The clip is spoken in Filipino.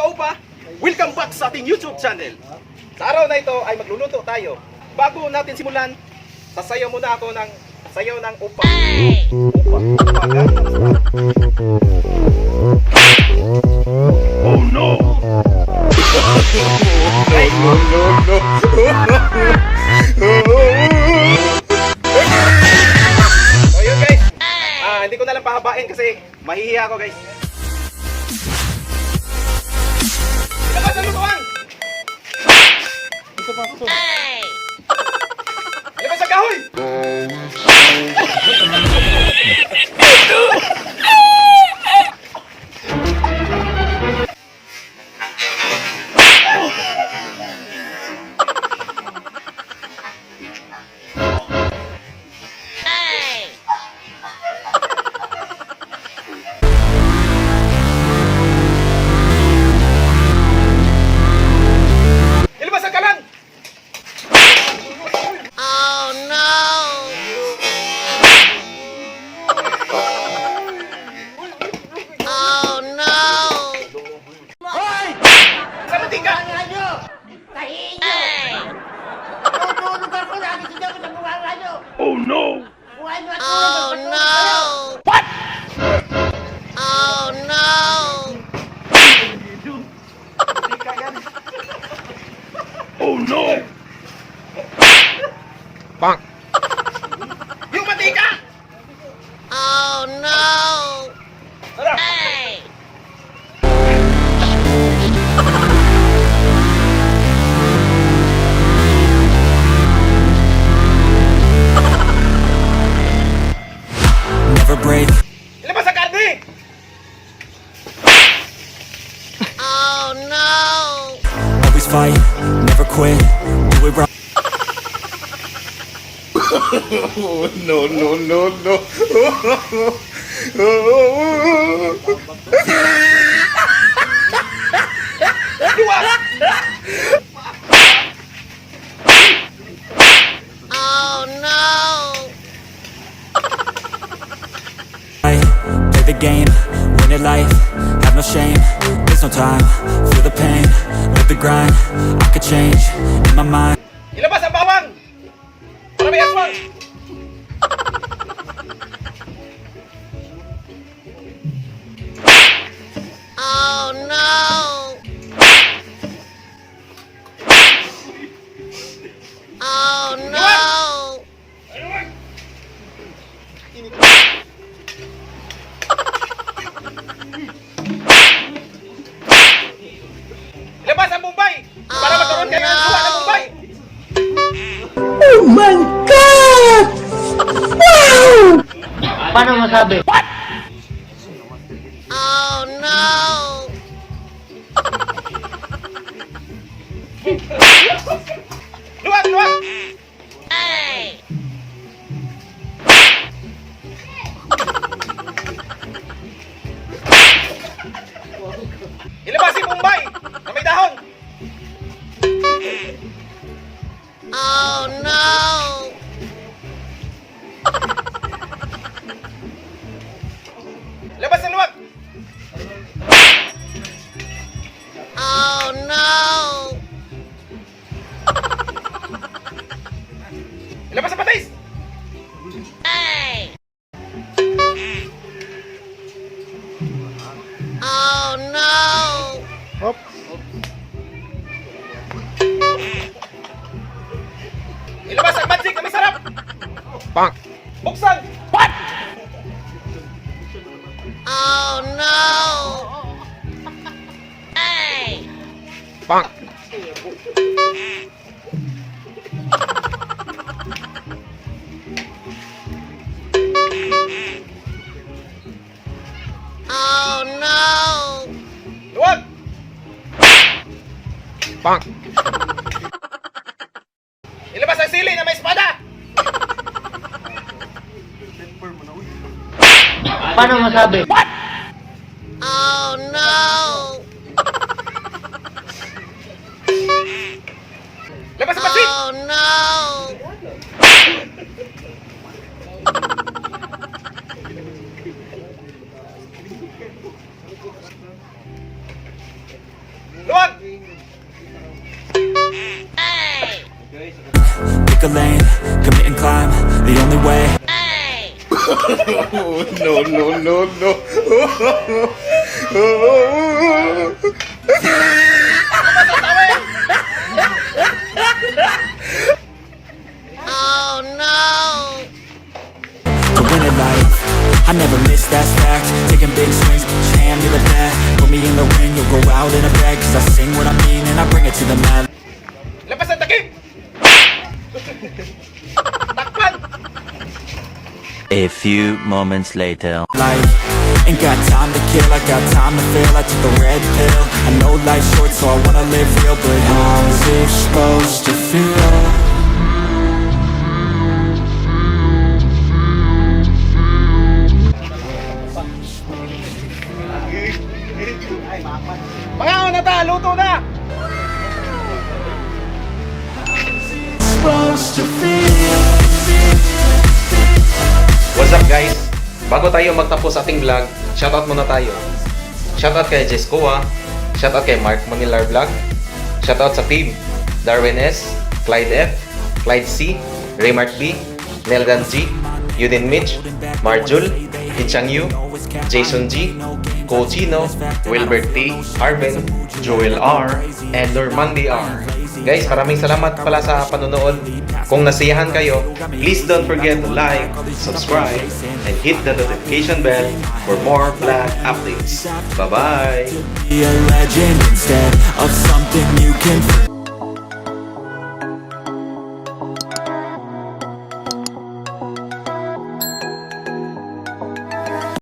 kaupa, welcome back sa ating YouTube channel. Sa araw na ito ay magluluto tayo. Bago natin simulan, sasayaw muna ako ng sayaw ng upa. Oh no! Ay, no. So yun guys, hindi ko na lang pahabain kasi mahihiya ako guys. Ilabas ang lutuan! Isa pa ito. Ilabas ang kahoy! Oh no! Oh no! What? Oh no! Oh no! Bang! Yung mantika! Oh no! Hey! Never break. Ilabas ang karne! Oh no! Always fight, never quit. Do it right. No. Oh no! Play the game, win it life. Have no shame, there's no time. Feel the pain, live the grind. I could change in my mind. Ilabas ang bawang! Para may aswang! Oh no! Oh no! Ilabas ang Mumbai! Para magkaroon kayo ng suwa ng Mumbai! Oh my God! Wow! Paano masabi? Oh no! Luwag! Hey! Ilabas si Mumbai na may dahon! Oh no! Ilabas ang luwag! Oh no! Ilabas ang patis! Hey! Oh no! Ilabas ang magic na may sarap! Bang! Buksan! What? Oh no! Hey! Bang! Oh no! Luwag! Bang! Ilabas ang sili na may espada! Paano masabi? Oh no! Labas ang patis! Oh no! a lane, commit and climb, the only way. Hey! Oh no! To win at life, I never miss, that's fact. Taking big swings, put your hand to the bat. Put me in the ring, you'll go out in a bag. Cause I sing what I mean and I bring it to the mat. Lapas ang takip! Takpan! A few moments later. Life ain't got time to kill, I got time to feel. I took the red pill, I know life's short so I wanna live real. But how's it supposed to feel? Mga na ta, luto na! Supposed to feel. What's up guys? Bago tayo magtapos ating vlog, shoutout muna tayo. Shoutout kay Jescoa, shoutout kay Mark Monilar Vlog, shoutout sa team Darwin S, Clyde F, Clyde C, Raymart B, Neldan G, Yudin Mitch, Marjul, Inchang Yu, Jason G, Cochino, Wilbert T, Arvin, Joel R, and Normandy R. Guys, maraming salamat pala sa panonood. Kung nasiyahan kayo, please don't forget to like, subscribe, and hit the notification bell for more vlog updates. Bye-bye! Be a legend instead of something you can